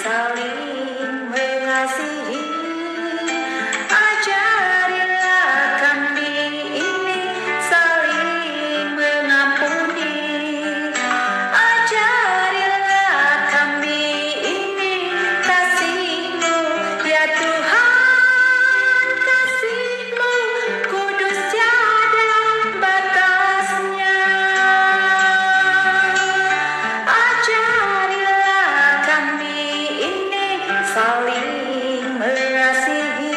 saling mengasihi. Ajarilah kami ini saling mengampuni. Ajarilah kami ini kasih-Mu ya Tuhan, kasih-Mu kudus tiada batasnya. Ajarilah kami ini saling mengasihi.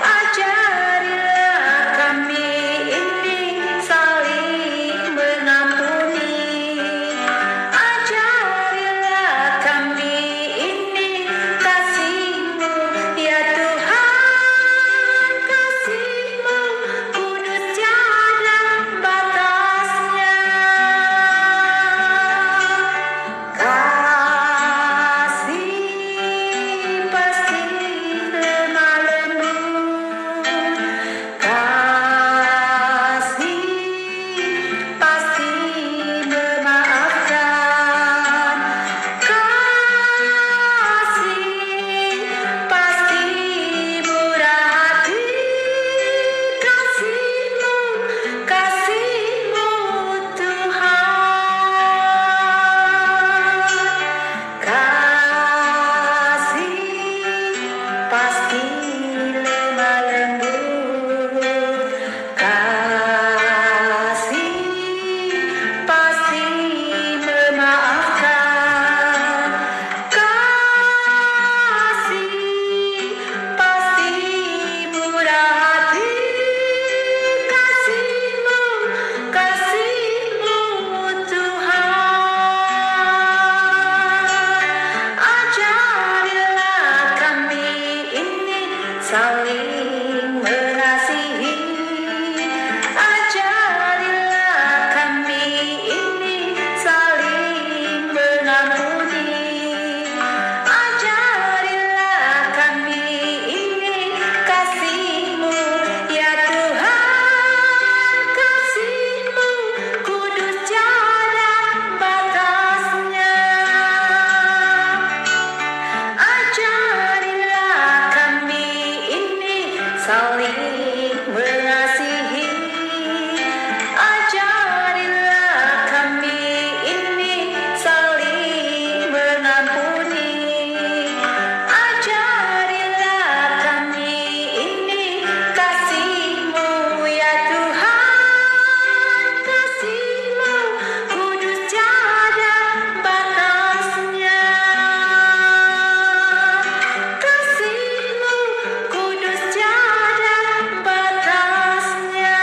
Ajarilah kami ini saling mengampuni. Ajarilah kami ini kasih-Mu ya Tuhan, kasih-Mu kudus tiada batasnya. Kasih pasti lemah lembut, kasih pasti memaafkan, kasih pasti murah hati. Kasih-Mu, kasih-Mu Tuhan, kasih pasti lemah lembut, kasih pasti memaafkan, kasih pasti murah hati. Kasih-Mu, kasih-Mu Tuhan. Ajarilah kami ini saling mengasihi. Ajarilah kami ini saling mengampuni. Ajarilah kami ini kasih-Mu ya Tuhan, kasih-Mu kudus tiada batasnya. Ajarilah kami ini saling mengasihi. Ajarilah kami ini saling mengampuni. Ajarilah kami ini kasih-Mu ya Tuhan, kasih-Mu kudus tiada batasnya. Kasih-Mu kudus tiada batasnya.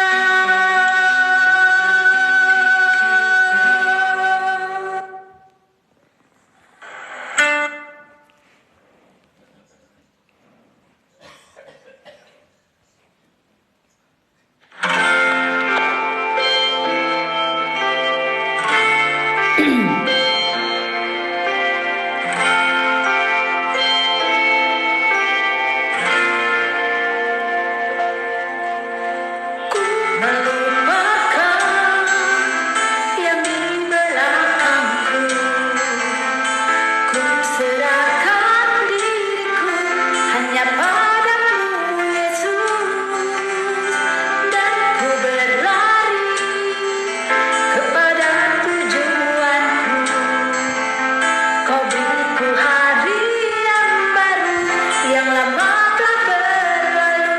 Ku melupakan yang di belakangku. Ku serahkan diriku hanya padamu Yesus, dan ku berlari kepada tujuanku. Kau beriku hari yang baru, yang lama telah berlalu.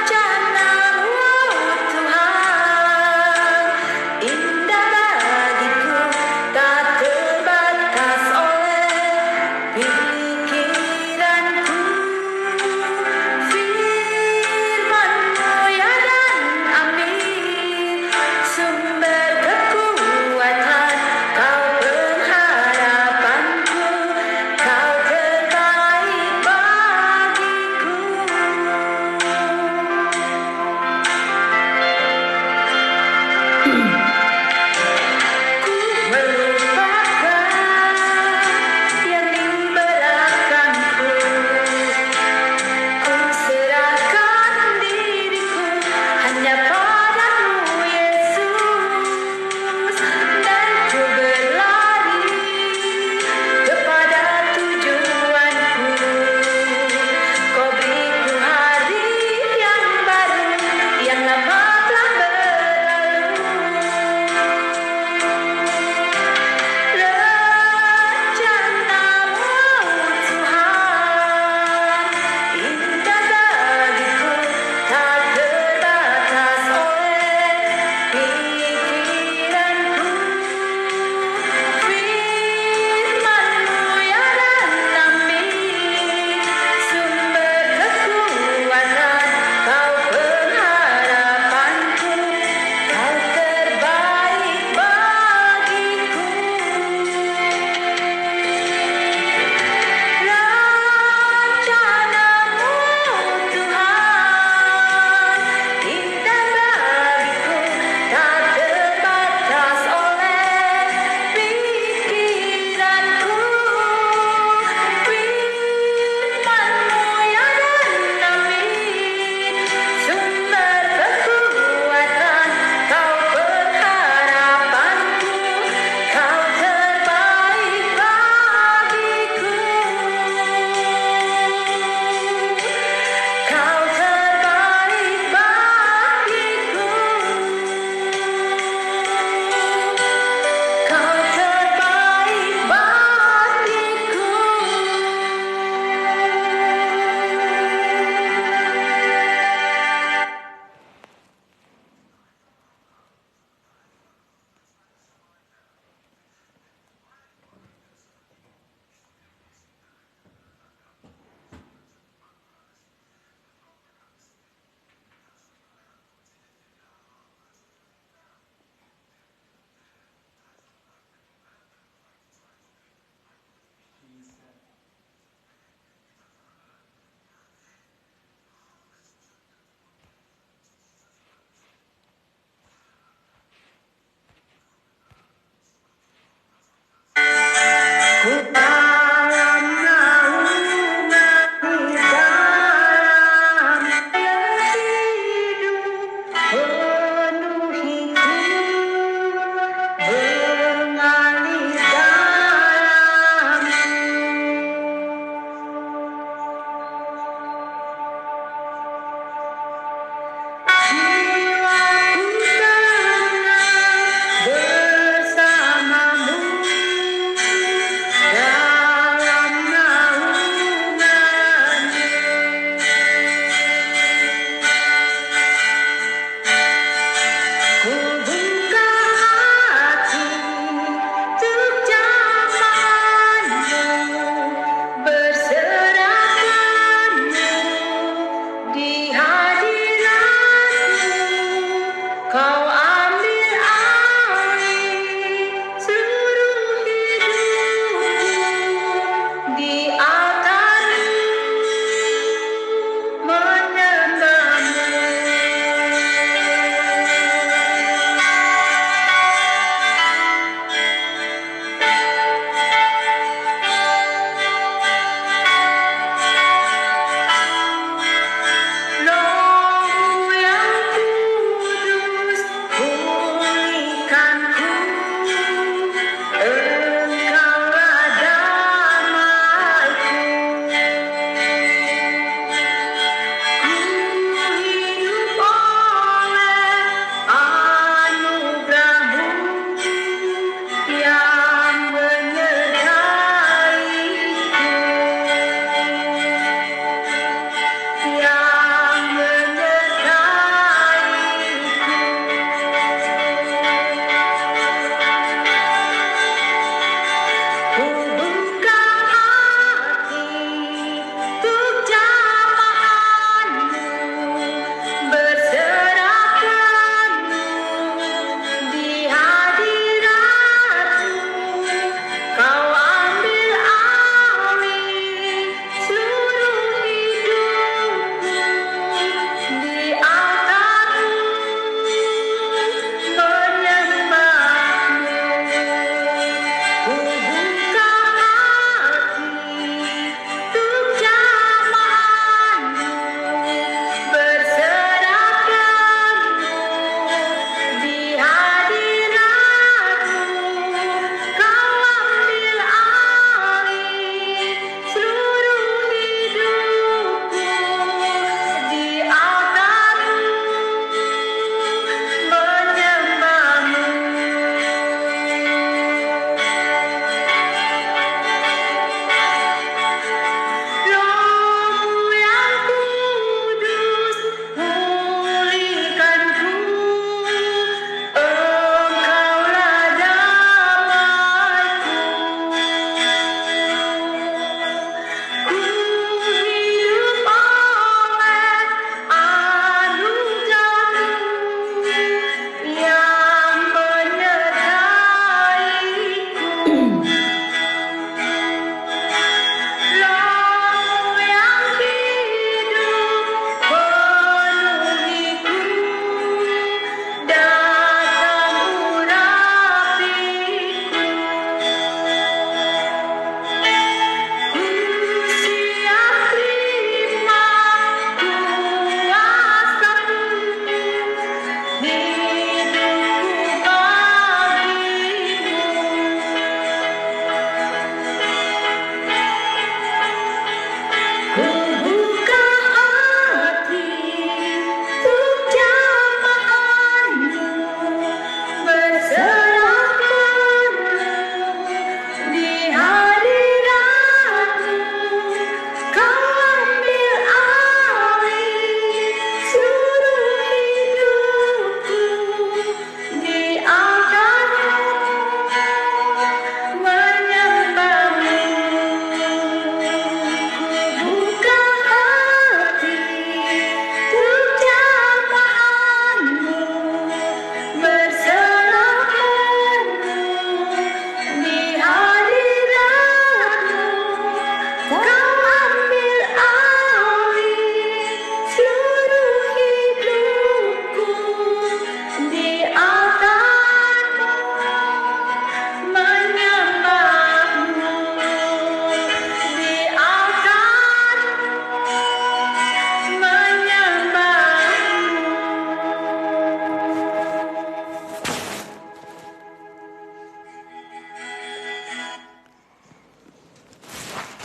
Rencana-Mu Tuhan indah bagiku, tak terbatas oleh pikiranku. Firman-Mu ya dan amin, sumber kekuatan, Kau pengharapanku, Kau terbaik bagiku. Ku melupakan yang di belakangku. Ku serahkan diriku hanya padamu Yesus,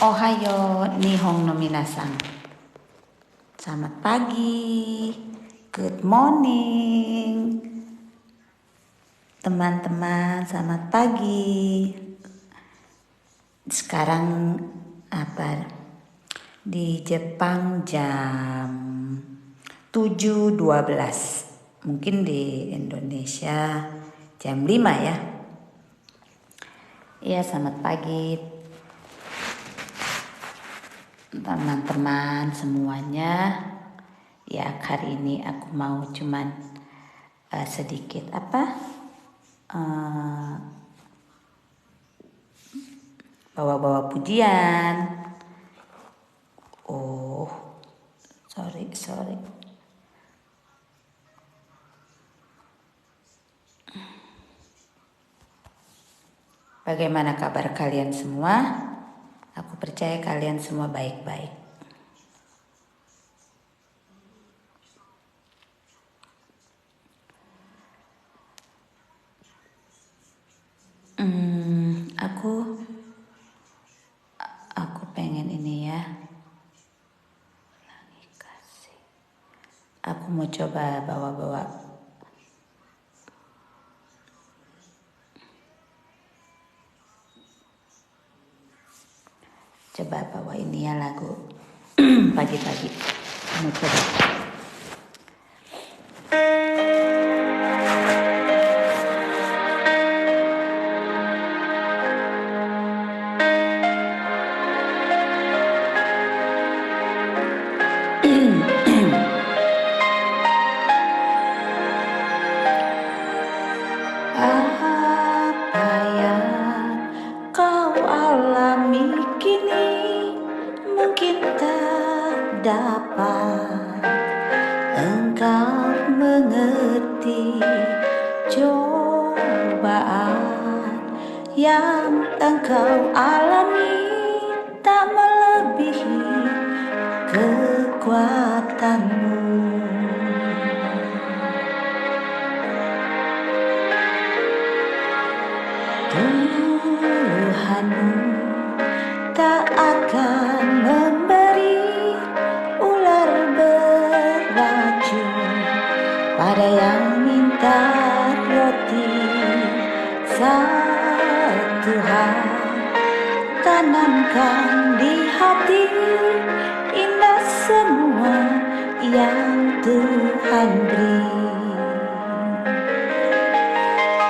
Ohayo Nihon no minasan. Selamat pagi. Good morning. Teman-teman, selamat pagi. Sekarang di Jepang jam 7.12. Mungkin di Indonesia jam 5 ya. Iya, selamat pagi teman-teman semuanya. Ya, hari ini aku mau cuman sedikit bawa-bawa pujian. Oh, sorry. Bagaimana kabar kalian semua? Aku percaya kalian semua baik-baik. Aku pengen ini ya. Aku mau coba bawa-bawa ini ya lagu pagi-pagi. Mau coba. Apa yang kau alami kini mungkin tak dapat engkau mengerti. Cobaan yang engkau alami tak melebihi kekuatanmu. Tuhanmu tak akan memberi ular beracun pada yang minta roti. Satu hal tanamkan di hati, indah semua yang Tuhan beri.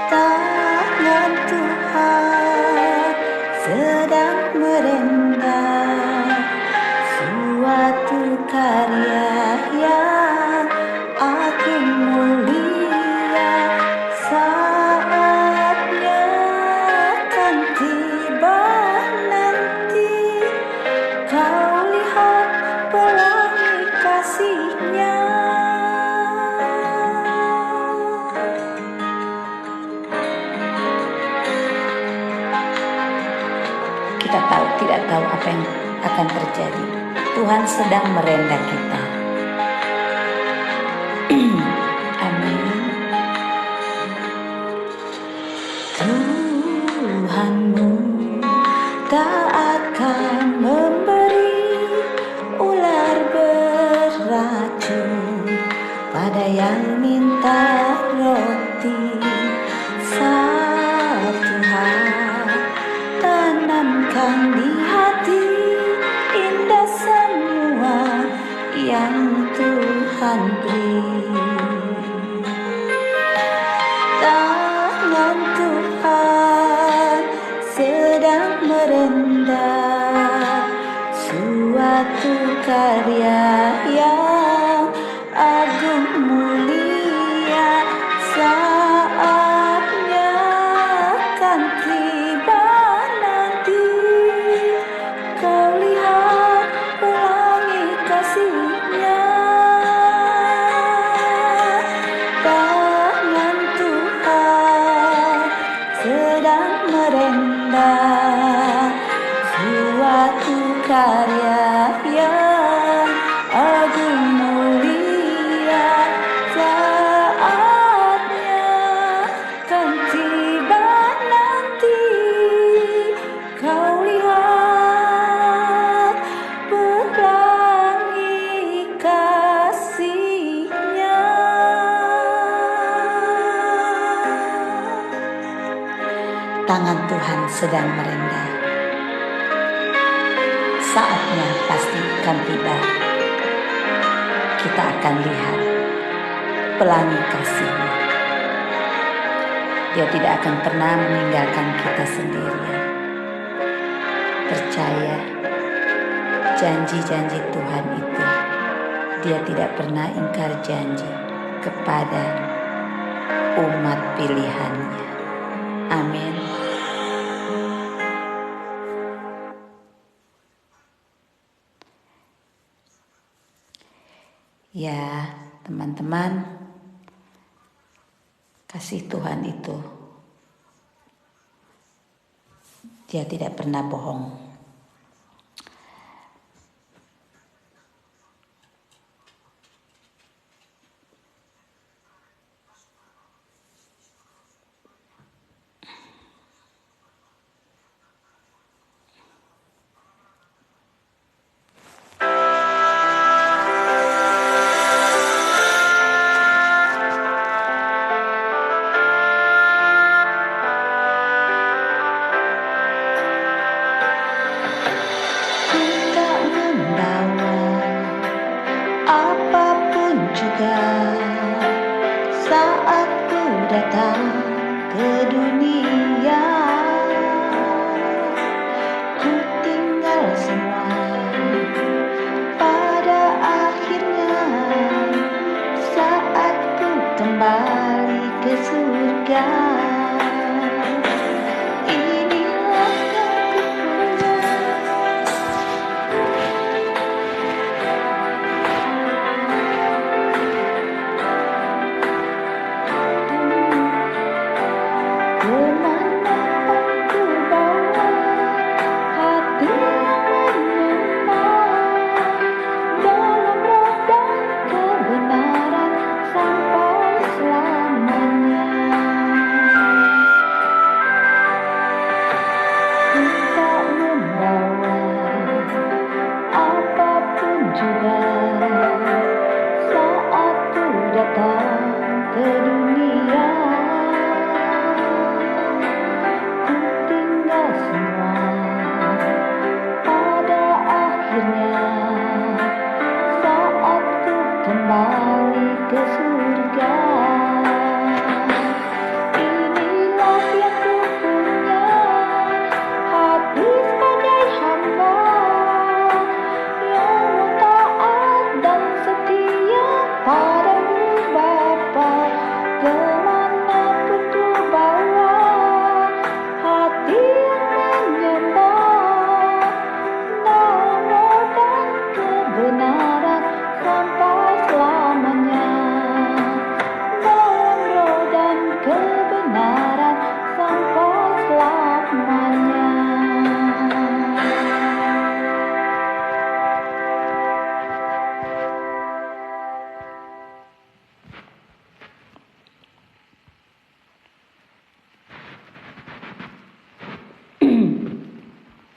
Tangan Tuhan sedang merendah suatu karya yang agung mulia. Saatnya akan tiba nanti, kau lihat pelangi kasih-Nya. Kita tidak tahu apa yang akan terjadi. Tuhan sedang merenda kita. Amin. Tuhanmu tak akan memberi ular beracun pada yang minta roti. Satu hal tanamkan di hati, indah semua yang Tuhan beri. Tangan Tuhan sedang merendah suatu karya yang agung mulia. Saatnya akan tiba nanti, kau lihat pelangi kasih-Nya. Tangan Tuhan sedang merendah suatu karya yang tangan Tuhan sedang merendah. Saatnya pasti akan tiba. Kita akan lihat pelangi kasih-Nya. Dia tidak akan pernah meninggalkan kita sendirian. Percaya janji-janji Tuhan itu, Dia tidak pernah ingkar janji kepada umat pilihan-Nya. Amin. Ya, teman-teman, kasih Tuhan itu, Dia tidak pernah bohong. Saat ku datang ke dunia, ku tinggal semua. Pada akhirnya, saat ku kembali ke surga, inilah yang ku punya. Kembali ke surga, inilah yang ku punya, hati sebagai hamba yang taat dan setia padamu Bapa. Kemanapun ku bawa, hati yang menyembah dalam roh dan kebenaran sampai selamanya. Dalam roh dan kebenaran sampai selamanya.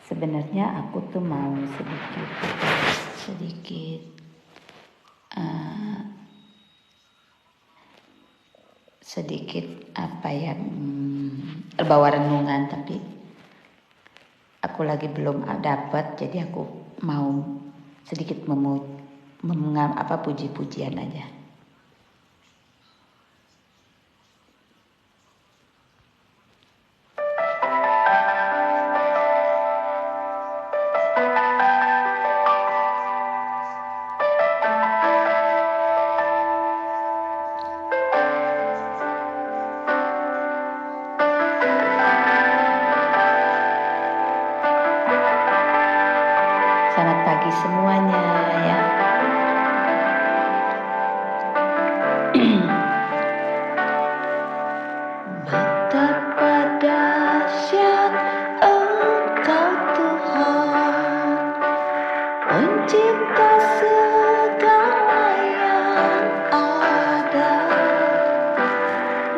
Sebenarnya aku tuh mau sedikit apa ya, bawa renungan, tapi aku lagi belum dapat, jadi aku mau sedikit puji-pujian aja. Selamat pagi semuanya ya. Betapa dahsyat Engkau Tuhan, Pencipta segala yang ada,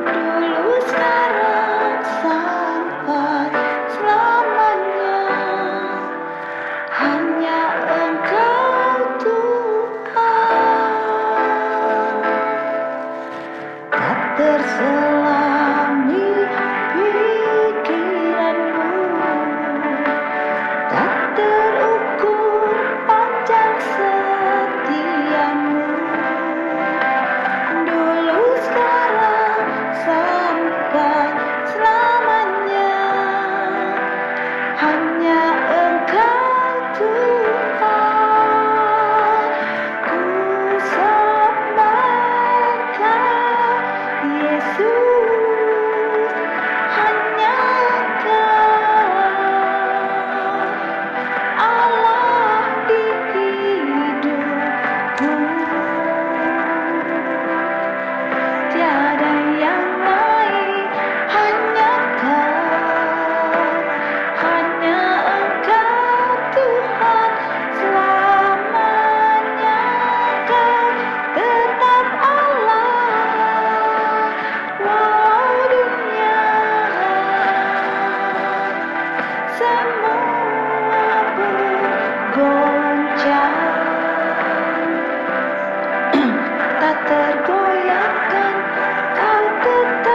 dulu sekarang sampai selamanya. Hanya Engkau Tuhan. tak tergoyahkan, kau tetap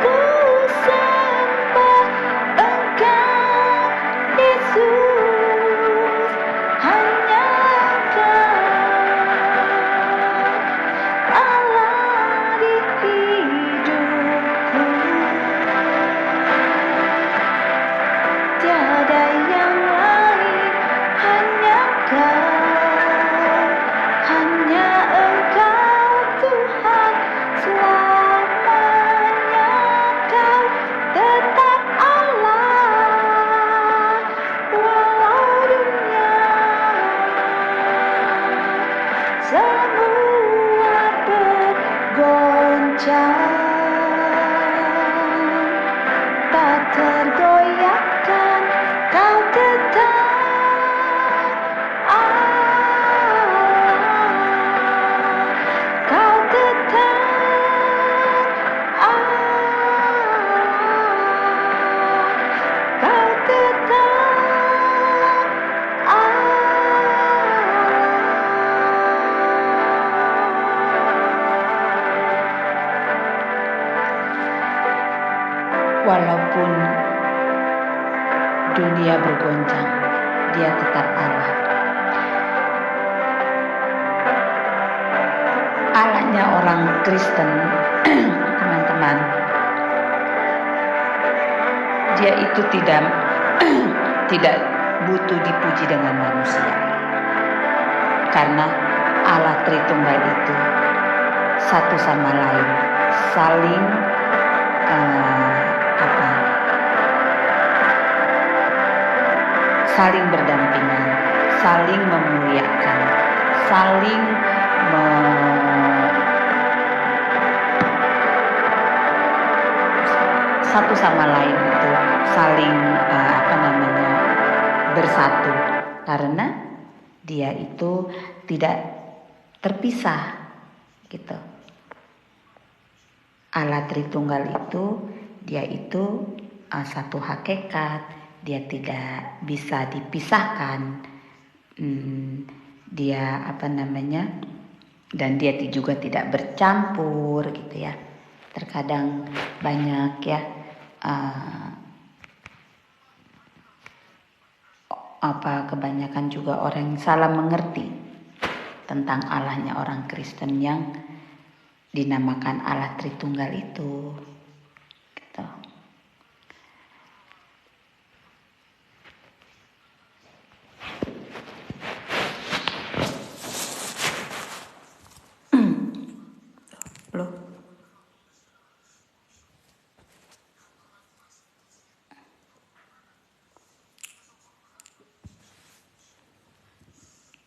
Ku sembah Engkau, Yesus, hanya Engkau, Allah di hidupku. Tiada yang lain, hanya Engkau Tuhan selamanya. Kau tetap Allah, walau dunia semua bergoncang, tak tergoyahkan, kau tetap Allah, kau tetap Allah, kau tetap Walaupun dunia bergoncang, Dia tetap Allah. Allahnya orang Kristen, teman-teman, Dia itu tidak butuh dipuji dengan manusia, karena Allah Tritunggal itu satu sama lain saling saling berdampingan, saling memuliakan, saling satu sama lain itu saling bersatu, karena Dia itu tidak terpisah gitu. Allah Tritunggal itu Dia itu satu hakikat. Dia tidak bisa dipisahkan. Dia dan Dia juga tidak bercampur gitu ya. Terkadang banyak ya kebanyakan juga orang yang salah mengerti tentang Allahnya orang Kristen yang dinamakan Allah Tritunggal itu gitu.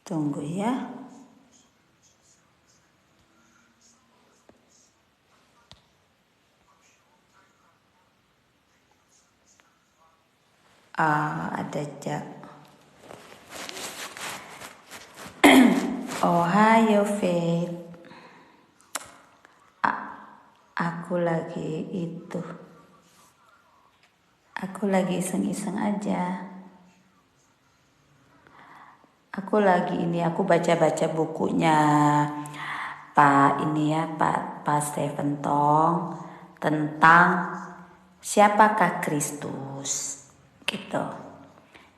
Tunggu ya. Ada jak. Ohio Faith. Aku lagi iseng-iseng aja. Aku baca-baca bukunya Pak Stephen Tong tentang siapakah Kristus gitu.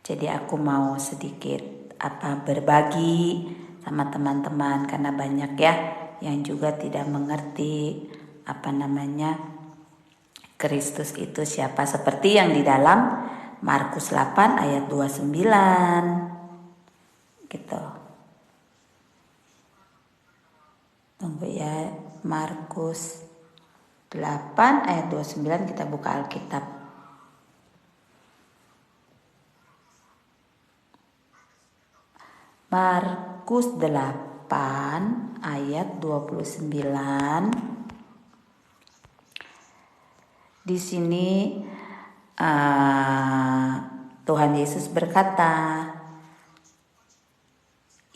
Jadi aku mau sedikit berbagi sama teman-teman, karena banyak ya yang juga tidak mengerti Kristus itu siapa, seperti yang di dalam Markus 8 ayat 29 gitu. Tunggu ya, Markus 8 ayat 29, kita buka Alkitab. Markus 8 ayat 29. Di sini Tuhan Yesus berkata,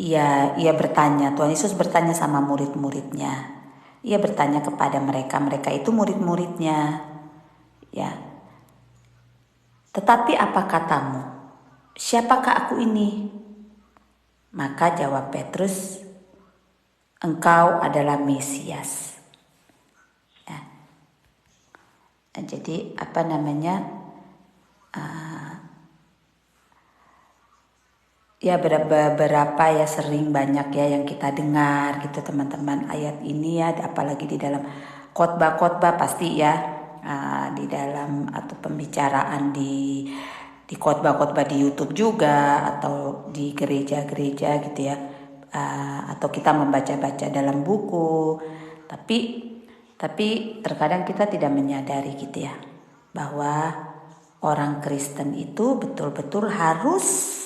Ia bertanya, Tuhan Yesus bertanya sama murid-muridnya. Ia bertanya kepada mereka itu murid-muridnya. Ya. Tetapi apa katamu? Siapakah aku ini? Maka jawab Petrus, engkau adalah Mesias. Ya. Nah, jadi apa namanya? Ya beberapa ya sering banyak ya yang kita dengar gitu teman-teman ayat ini ya, apalagi di dalam khotbah-khotbah pasti ya, di dalam atau pembicaraan di khotbah-khotbah di YouTube juga atau di gereja-gereja gitu ya, atau kita membaca-baca dalam buku, tapi terkadang kita tidak menyadari gitu ya bahwa orang Kristen itu betul-betul harus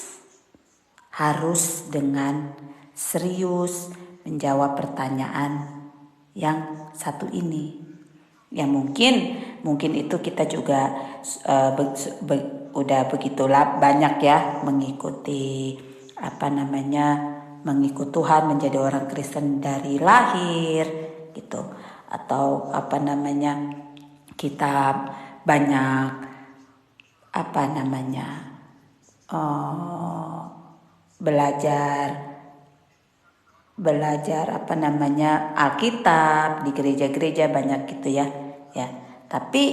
dengan serius menjawab pertanyaan yang satu ini. Ya mungkin itu kita juga udah begitulah banyak ya mengikuti mengikut Tuhan, menjadi orang Kristen dari lahir gitu, atau kita banyak belajar Alkitab di gereja-gereja banyak gitu ya. Tapi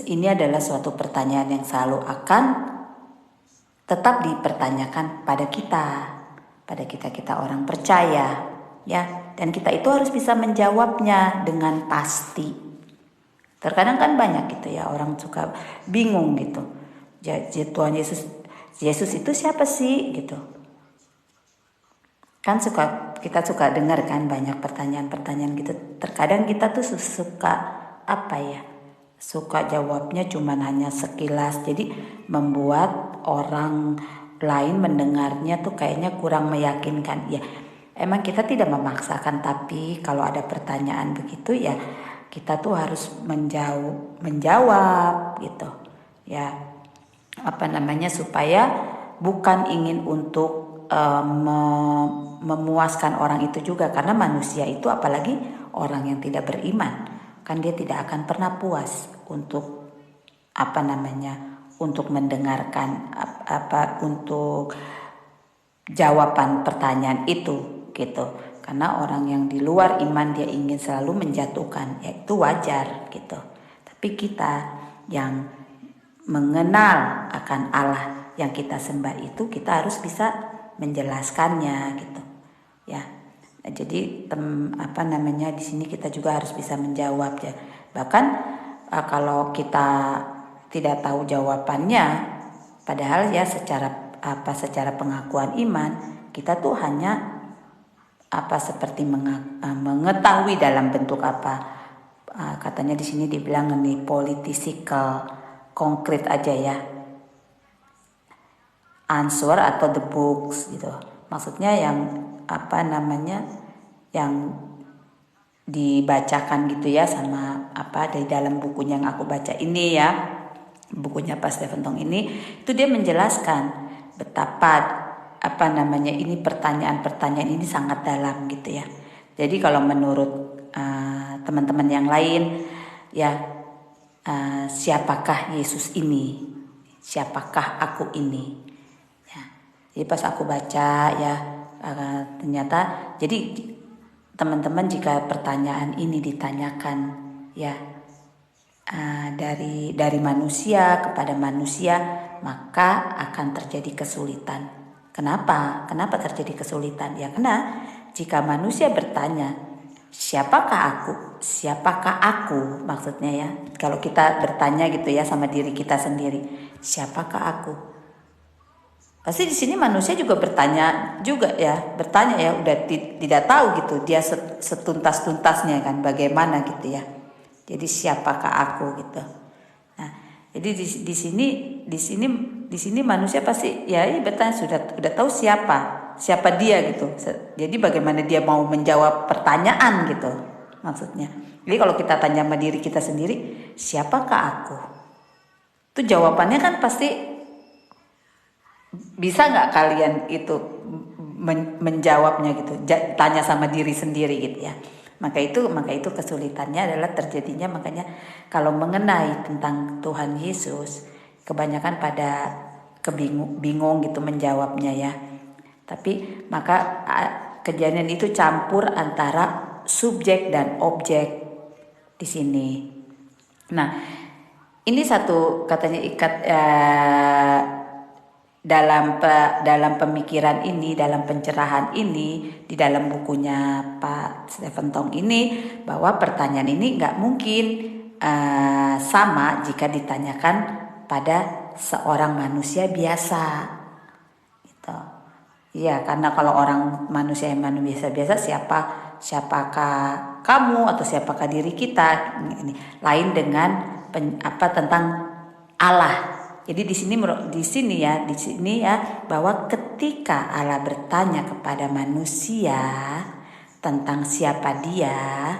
ini adalah suatu pertanyaan yang selalu akan tetap dipertanyakan pada kita orang percaya ya, dan kita itu harus bisa menjawabnya dengan pasti. Terkadang kan banyak gitu ya orang suka bingung gitu. Tuhan Yesus itu siapa sih gitu. Kan kita suka dengar kan banyak pertanyaan-pertanyaan gitu. Terkadang kita tuh suka jawabnya cuman hanya sekilas, jadi membuat orang lain mendengarnya tuh kayaknya kurang meyakinkan. Ya emang kita tidak memaksakan, tapi kalau ada pertanyaan begitu ya kita tuh harus menjawab gitu ya, supaya bukan ingin untuk memuaskan orang itu juga, karena manusia itu apalagi orang yang tidak beriman kan dia tidak akan pernah puas untuk untuk mendengarkan untuk jawaban pertanyaan itu gitu, karena orang yang di luar iman dia ingin selalu menjatuhkan, ya itu wajar gitu. Tapi kita yang mengenal akan Allah yang kita sembah itu kita harus bisa menjelaskannya gitu ya. Nah, jadi di sini kita juga harus bisa menjawab ya. Bahkan kalau kita tidak tahu jawabannya, padahal ya secara pengakuan iman kita tuh hanya seperti mengetahui dalam bentuk katanya di sini dibilang ini political konkret aja ya, answer atau the books gitu, maksudnya yang yang dibacakan gitu ya sama dari dalam bukunya yang aku baca ini ya, bukunya Pak Stephen Tong ini, itu dia menjelaskan betapa ini pertanyaan-pertanyaan ini sangat dalam gitu ya. Jadi kalau menurut teman-teman yang lain ya, siapakah Yesus ini? Siapakah aku ini? Ya. Jadi pas aku baca ya ternyata jadi teman-teman jika pertanyaan ini ditanyakan ya dari manusia kepada manusia, maka akan terjadi kesulitan. Kenapa terjadi kesulitan? Ya karena jika manusia bertanya siapakah aku maksudnya ya, kalau kita bertanya gitu ya sama diri kita sendiri, siapakah aku? Pasti di sini manusia juga bertanya ya udah tidak tahu gitu dia setuntas-tuntasnya kan bagaimana gitu ya. Jadi siapakah aku gitu. Nah, jadi di sini manusia pasti ya bertanya sudah tahu siapa dia gitu. Jadi bagaimana dia mau menjawab pertanyaan gitu maksudnya. Jadi kalau kita tanya sama diri kita sendiri, siapakah aku? Itu jawabannya kan pasti bisa nggak kalian itu menjawabnya gitu, tanya sama diri sendiri gitu ya. Maka itu kesulitannya adalah terjadinya, makanya kalau mengenai tentang Tuhan Yesus kebanyakan pada bingung gitu menjawabnya ya. Tapi maka kejadian itu campur antara subjek dan objek di sini. Nah, ini satu katanya dalam pemikiran ini, dalam pencerahan ini, di dalam bukunya Pak Stephen Tong ini, bahwa pertanyaan ini nggak mungkin sama jika ditanyakan pada seorang manusia biasa, gitu. Iya, karena kalau orang manusia biasa-biasa, siapakah kamu atau siapakah diri kita? Ini lain dengan tentang Allah. Jadi di sini ya bahwa ketika Allah bertanya kepada manusia tentang siapa dia,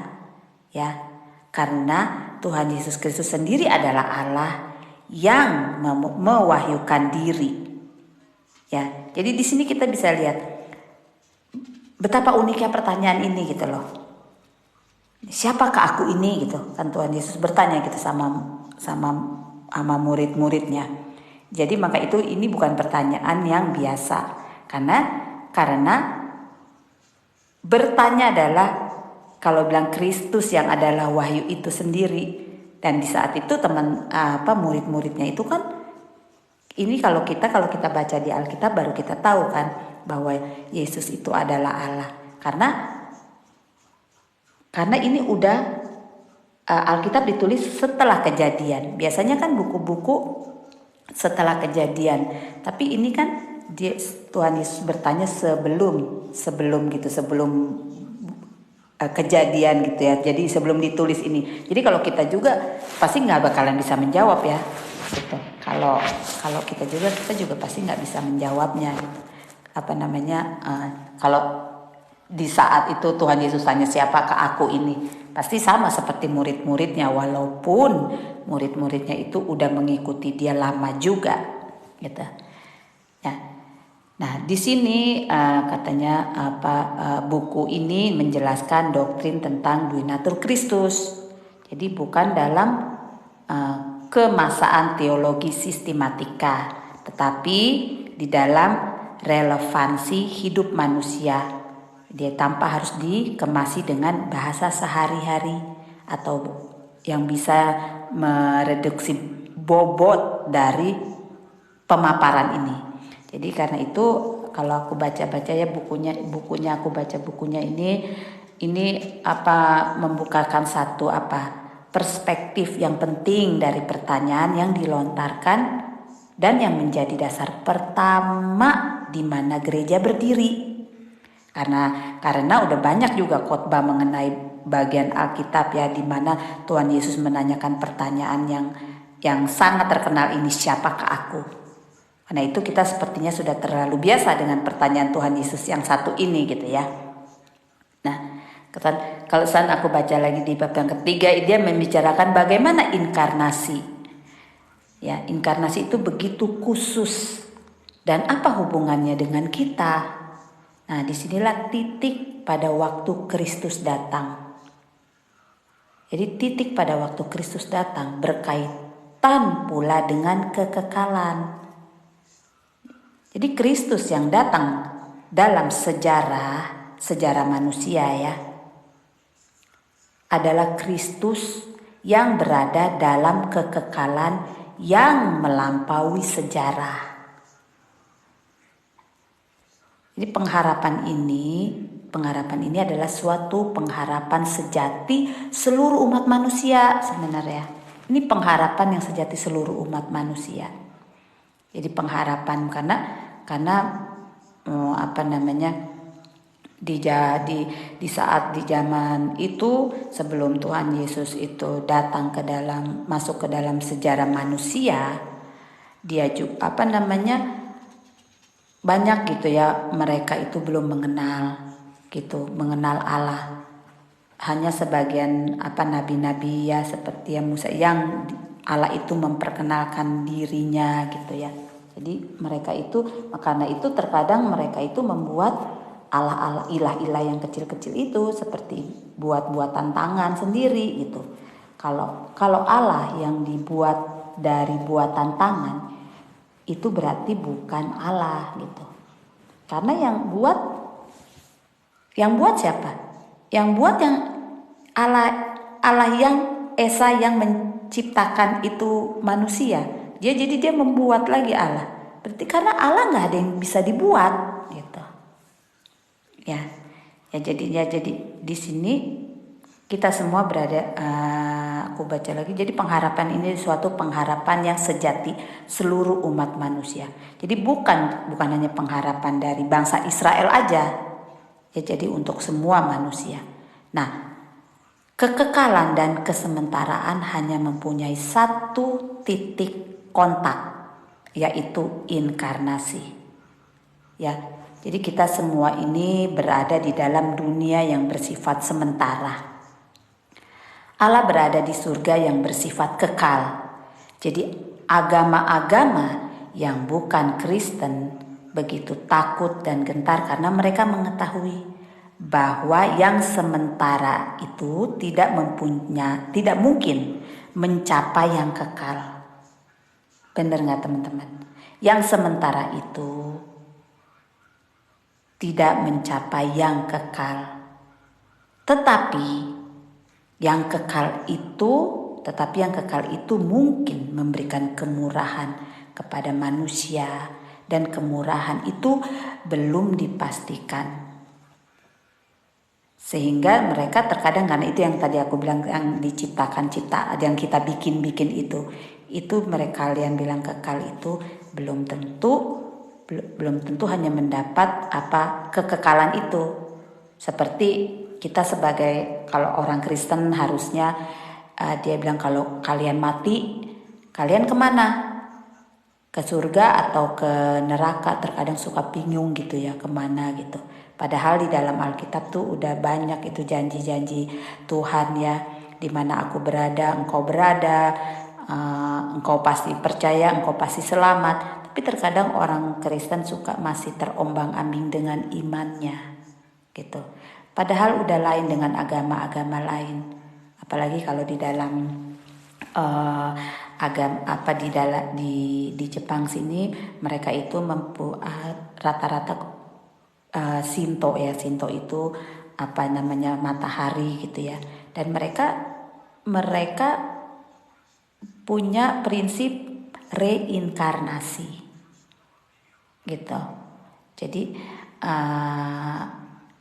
ya, karena Tuhan Yesus Kristus sendiri adalah Allah yang mewahyukan diri. Ya, jadi di sini kita bisa lihat betapa uniknya pertanyaan ini gitu loh. Siapakah aku ini gitu? Kan Tuhan Yesus bertanya gitu sama murid-muridnya. Jadi maka ini bukan pertanyaan yang biasa. Karena bertanya adalah, kalau bilang Kristus yang adalah wahyu itu sendiri, dan di saat itu murid-muridnya itu kan, ini kalau kita baca di Alkitab baru kita tahu kan bahwa Yesus itu adalah Allah. Karena ini udah Alkitab ditulis setelah kejadian. Biasanya kan buku-buku setelah kejadian. Tapi ini kan Tuhan Yesus bertanya sebelum kejadian gitu ya. Jadi sebelum ditulis ini. Jadi kalau kita juga pasti nggak bakalan bisa menjawab ya. Gitu. Kalau kita juga pasti nggak bisa menjawabnya. Kalau di saat itu Tuhan Yesus tanya siapakah aku ini, pasti sama seperti murid-muridnya, walaupun murid-muridnya itu udah mengikuti dia lama juga, gitu. Ya. Nah di sini katanya buku ini menjelaskan doktrin tentang duinatur Kristus. Jadi bukan dalam kemasaan teologi sistematika, tetapi di dalam relevansi hidup manusia. Dia tanpa harus dikemasi dengan bahasa sehari-hari atau yang bisa mereduksi bobot dari pemaparan ini. Jadi karena itu kalau aku baca-baca ya bukunya ini membukakan satu perspektif yang penting dari pertanyaan yang dilontarkan dan yang menjadi dasar pertama di mana gereja berdiri. Karena udah banyak juga khotbah mengenai bagian Alkitab ya, di mana Tuhan Yesus menanyakan pertanyaan yang sangat terkenal ini, siapakah aku? Karena itu kita sepertinya sudah terlalu biasa dengan pertanyaan Tuhan Yesus yang satu ini gitu ya. Nah, kalau aku baca lagi di bab yang ketiga, dia membicarakan bagaimana inkarnasi. Ya, inkarnasi itu begitu khusus dan apa hubungannya dengan kita? Nah, disinilah titik pada waktu Kristus datang. Jadi titik pada waktu Kristus datang berkaitan pula dengan kekekalan. Jadi Kristus yang datang dalam sejarah manusia ya, adalah Kristus yang berada dalam kekekalan yang melampaui sejarah. Jadi pengharapan ini adalah suatu pengharapan sejati seluruh umat manusia sebenarnya. Ini pengharapan yang sejati seluruh umat manusia. Jadi pengharapan karena di saat di zaman itu sebelum Tuhan Yesus itu masuk ke dalam sejarah manusia, dia juga banyak gitu ya, mereka itu belum mengenal Allah. Hanya sebagian nabi-nabi ya, seperti yang Musa, yang Allah itu memperkenalkan dirinya gitu ya. Jadi karena itu terkadang mereka itu membuat Allah-Allah, ilah-ilah yang kecil-kecil itu seperti buat-buatan tangan sendiri gitu. Kalau Allah yang dibuat dari buatan tangan itu berarti bukan Allah gitu. Karena yang buat siapa? Yang buat yang Allah yang Esa yang menciptakan itu manusia. Jadi dia membuat lagi Allah. Berarti karena Allah nggak ada yang bisa dibuat gitu. Ya jadi di sini kita semua berada. Aku baca lagi. Jadi pengharapan ini suatu pengharapan yang sejati seluruh umat manusia. Jadi bukan hanya pengharapan dari bangsa Israel aja. Ya jadi untuk semua manusia. Nah, kekekalan dan kesementaraan hanya mempunyai satu titik kontak, yaitu inkarnasi. Ya, jadi kita semua ini berada di dalam dunia yang bersifat sementara. Allah berada di surga yang bersifat kekal. Jadi agama-agama yang bukan Kristen begitu takut dan gentar karena mereka mengetahui bahwa yang sementara itu tidak mungkin mencapai yang kekal. Benar nggak teman-teman? Yang sementara itu tidak mencapai yang kekal. Tetapi yang kekal itu mungkin memberikan kemurahan kepada manusia, dan kemurahan itu belum dipastikan. Sehingga mereka terkadang, karena itu yang tadi aku bilang yang diciptakan yang kita bikin itu mereka kalian bilang kekal itu belum tentu hanya mendapat kekekalan itu. Seperti kita sebagai kalau orang Kristen harusnya dia bilang kalau kalian mati kalian kemana? Ke surga atau ke neraka? Terkadang suka bingung gitu ya kemana gitu. Padahal di dalam Alkitab tuh udah banyak itu janji-janji Tuhan ya, di mana aku berada, engkau berada, engkau pasti percaya, engkau pasti selamat. Tapi terkadang orang Kristen suka masih terombang-ambing dengan imannya, gitu. Padahal udah lain dengan agama-agama lain, apalagi kalau di dalam di Jepang sini mereka itu rata-rata Shinto itu matahari gitu ya, dan mereka punya prinsip reinkarnasi gitu. Jadi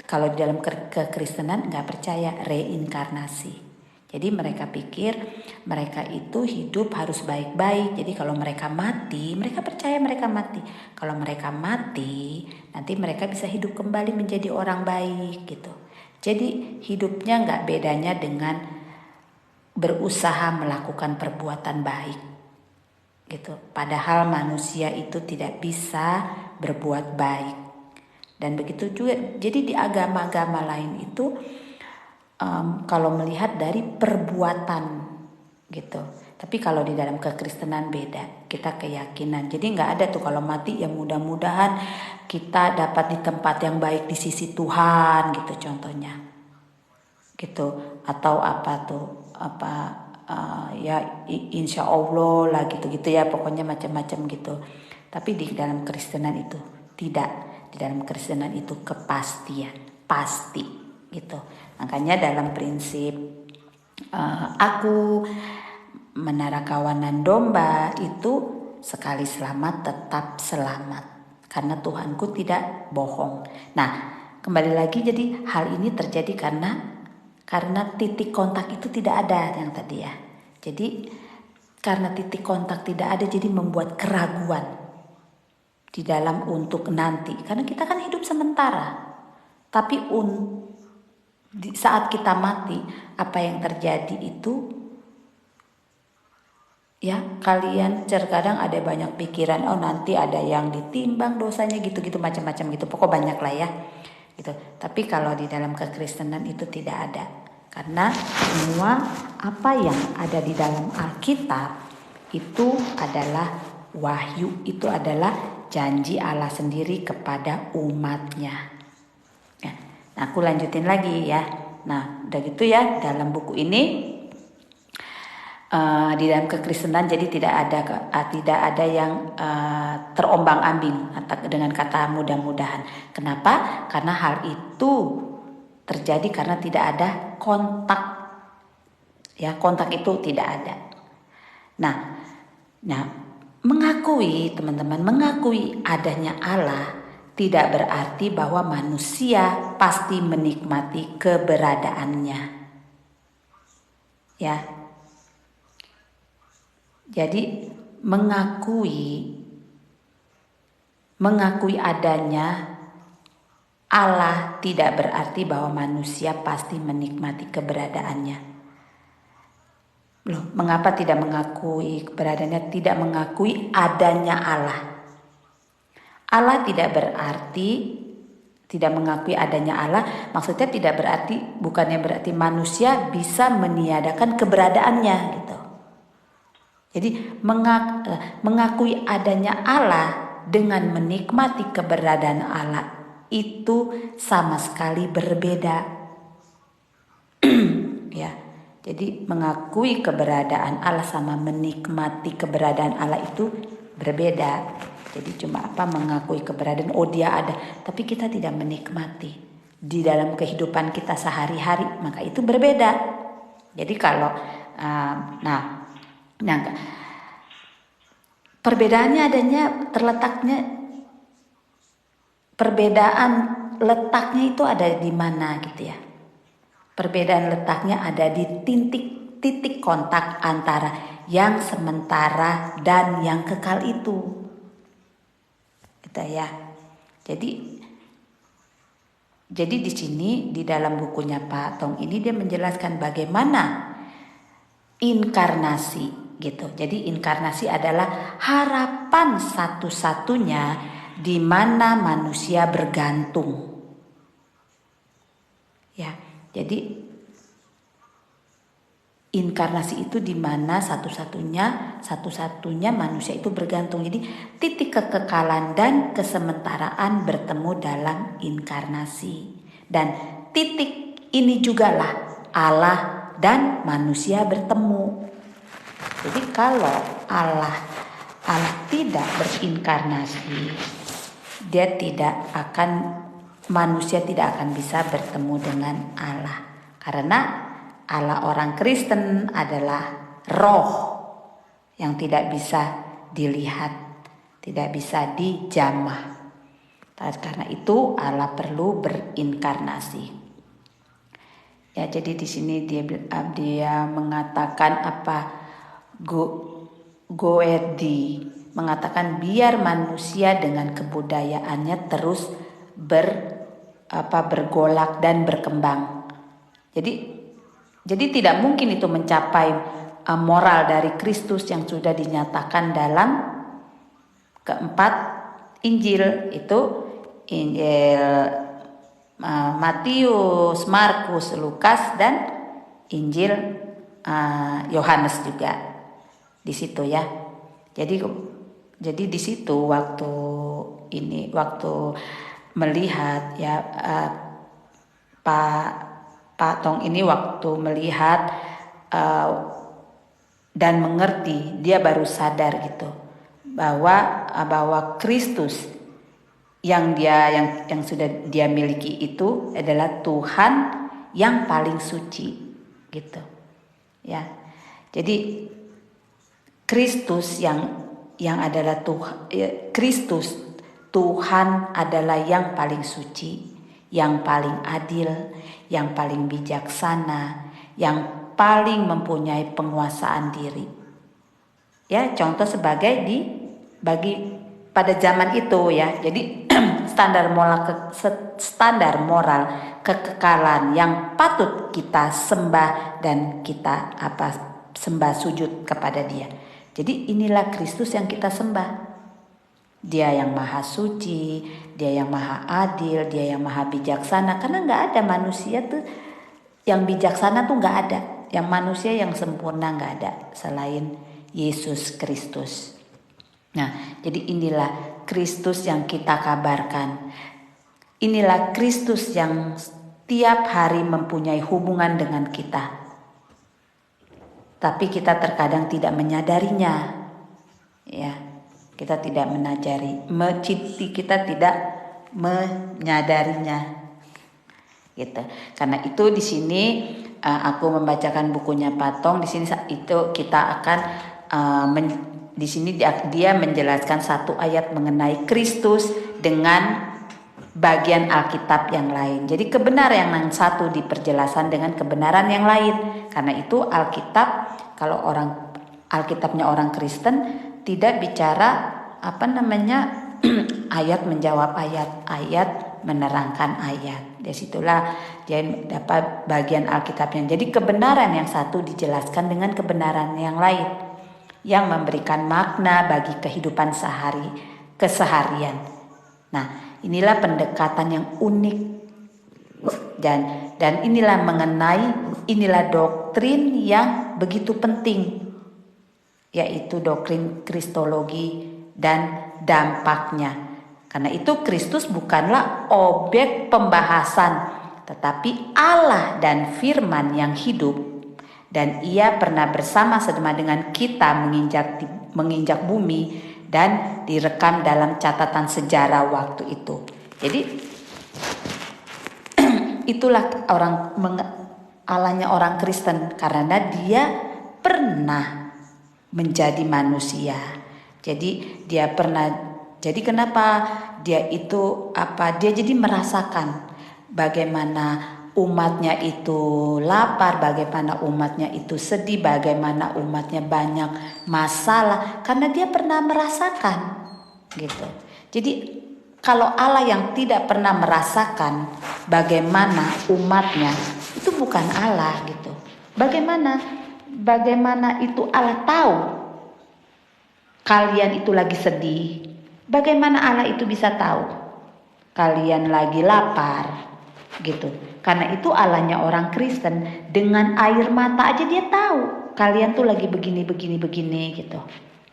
kalau di dalam kekristenan nggak percaya reinkarnasi. Jadi mereka pikir mereka itu hidup harus baik-baik. Jadi kalau mereka mati, mereka percaya mereka mati. Kalau mereka mati, nanti mereka bisa hidup kembali menjadi orang baik gitu. Jadi hidupnya nggak bedanya dengan berusaha melakukan perbuatan baik gitu. Padahal manusia itu tidak bisa berbuat baik. Dan begitu juga. Jadi di agama-agama lain itu kalau melihat dari perbuatan gitu. Tapi kalau di dalam kekristenan beda, kita keyakinan. Jadi nggak ada tuh kalau mati ya mudah-mudahan kita dapat di tempat yang baik di sisi Tuhan gitu contohnya, gitu. Atau ya insya Allah lah gitu ya, pokoknya macam-macam gitu. Tapi di dalam kekristenan itu tidak. Di dalam kekristenan itu kepastian, pasti gitu. Makanya dalam prinsip aku menarakawanan domba itu sekali selamat tetap selamat, karena Tuhanku tidak bohong. Nah, kembali lagi, jadi hal ini terjadi karena titik kontak itu tidak ada yang tadi ya. Jadi karena titik kontak tidak ada, jadi membuat keraguan di dalam untuk nanti. Karena kita kan hidup sementara. Tapi di saat kita mati, apa yang terjadi itu ya, kalian terkadang ada banyak pikiran, oh nanti ada yang ditimbang dosanya gitu-gitu macam-macam gitu. Pokok banyak lah ya gitu. Tapi kalau di dalam kekristenan itu tidak ada. Karena semua apa yang ada di dalam Alkitab itu adalah wahyu, itu adalah janji Allah sendiri kepada umatnya. Nah, aku lanjutin lagi ya. Nah, udah gitu ya, dalam buku ini di dalam kekristenan jadi tidak ada yang terombang-ambing dengan kata mudah-mudahan. Kenapa? Karena hal itu terjadi karena tidak ada kontak. Ya, kontak itu tidak ada. Nah, teman-teman mengakui adanya Allah tidak berarti bahwa manusia pasti menikmati keberadaannya. Ya. Jadi mengakui adanya Allah tidak berarti bahwa manusia pasti menikmati keberadaannya. Loh, mengapa tidak mengakui keberadaannya? Tidak mengakui adanya Allah. Allah tidak mengakui adanya Allah, maksudnya bukannya berarti manusia bisa meniadakan keberadaannya gitu. Jadi mengakui adanya Allah dengan menikmati keberadaan Allah itu sama sekali berbeda. Ya. Jadi mengakui keberadaan Allah sama menikmati keberadaan Allah itu berbeda. Jadi cuma mengakui keberadaan, oh dia ada, tapi kita tidak menikmati di dalam kehidupan kita sehari-hari, maka itu berbeda. Jadi kalau perbedaannya perbedaan letaknya itu ada di mana gitu ya. Perbedaan letaknya ada di titik kontak antara yang sementara dan yang kekal itu. Gitu ya. Jadi di sini di dalam bukunya Pak Tong ini dia menjelaskan bagaimana inkarnasi gitu. Jadi inkarnasi adalah harapan satu-satunya di mana manusia bergantung. Ya. Jadi inkarnasi itu di mana satu-satunya manusia itu bergantung. Jadi titik kekekalan dan kesementaraan bertemu dalam inkarnasi. Dan titik ini jugalah Allah dan manusia bertemu. Jadi kalau Allah tidak berinkarnasi, manusia tidak akan bisa bertemu dengan Allah. Karena Allah orang Kristen adalah roh yang tidak bisa dilihat, tidak bisa dijamah. Karena itu Allah perlu berinkarnasi. Ya, jadi di sini dia mengatakan Goethe mengatakan biar manusia dengan kebudayaannya terus bergolak dan berkembang. Jadi tidak mungkin itu mencapai moral dari Kristus yang sudah dinyatakan dalam keempat Injil, itu Injil Matius, Markus, Lukas, dan Injil Yohanes juga di situ ya. Jadi di situ waktu melihat ya Pak Tong ini waktu melihat dan mengerti, dia baru sadar gitu bahwa Kristus yang sudah dia miliki itu adalah Tuhan yang paling suci gitu ya. Jadi Kristus yang adalah Tuhan adalah yang paling suci, yang paling adil, yang paling bijaksana, yang paling mempunyai penguasaan diri. Ya, contoh pada zaman itu ya. Jadi standar moral kekekalan yang patut kita sembah dan kita sembah sujud kepada Dia. Jadi inilah Kristus yang kita sembah. Dia yang maha suci, dia yang maha adil, dia yang maha bijaksana. Karena gak ada manusia tuh yang bijaksana tuh gak ada. Yang manusia yang sempurna gak ada selain Yesus Kristus. Nah, jadi inilah Kristus yang kita kabarkan. Inilah Kristus yang tiap hari mempunyai hubungan dengan kita. Tapi kita terkadang tidak menyadarinya. Ya, kita tidak kita tidak menyadarinya. Gitu. Karena itu di sini aku membacakan bukunya Patong. Di sini itu kita akan di sini dia menjelaskan satu ayat mengenai Kristus dengan bagian Alkitab yang lain. Jadi kebenaran yang satu diperjelaskan dengan kebenaran yang lain. Karena itu Alkitab, kalau Alkitabnya orang Kristen tidak bicara ayat menjawab ayat menerangkan ayat. Dari situlah dia dapat bagian Alkitabnya. Jadi kebenaran yang satu dijelaskan dengan kebenaran yang lain yang memberikan makna bagi kehidupan keseharian. Nah, inilah pendekatan yang unik dan inilah doktrin yang begitu penting, yaitu doktrin kristologi dan dampaknya. Karena itu Kristus bukanlah objek pembahasan, tetapi Allah dan firman yang hidup, dan ia pernah bersama-sama dengan kita menginjak bumi dan direkam dalam catatan sejarah waktu itu. Jadi itulah Allahnya orang Kristen, karena dia pernah menjadi manusia. Jadi kenapa dia itu dia jadi merasakan bagaimana umatnya itu lapar, bagaimana umatnya itu sedih, bagaimana umatnya banyak masalah, karena dia pernah merasakan gitu. Jadi kalau Allah yang tidak pernah merasakan bagaimana umatnya, itu bukan Allah gitu. Bagaimana itu Allah tahu kalian itu lagi sedih? Bagaimana Allah itu bisa tahu kalian lagi lapar gitu? Karena itu Allahnya orang Kristen, dengan air mata aja dia tahu kalian tuh lagi begini gitu.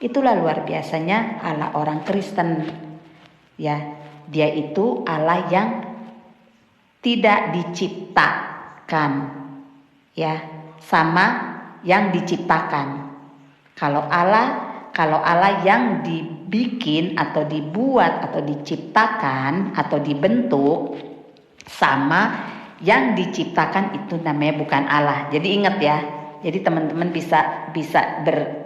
Itulah luar biasanya Allah orang Kristen. Ya, dia itu Allah yang tidak diciptakan, ya, sama yang diciptakan. Kalau Allah yang dibikin atau dibuat atau diciptakan atau dibentuk, sama yang diciptakan, itu namanya bukan Allah. Jadi ingat ya. Jadi teman-teman bisa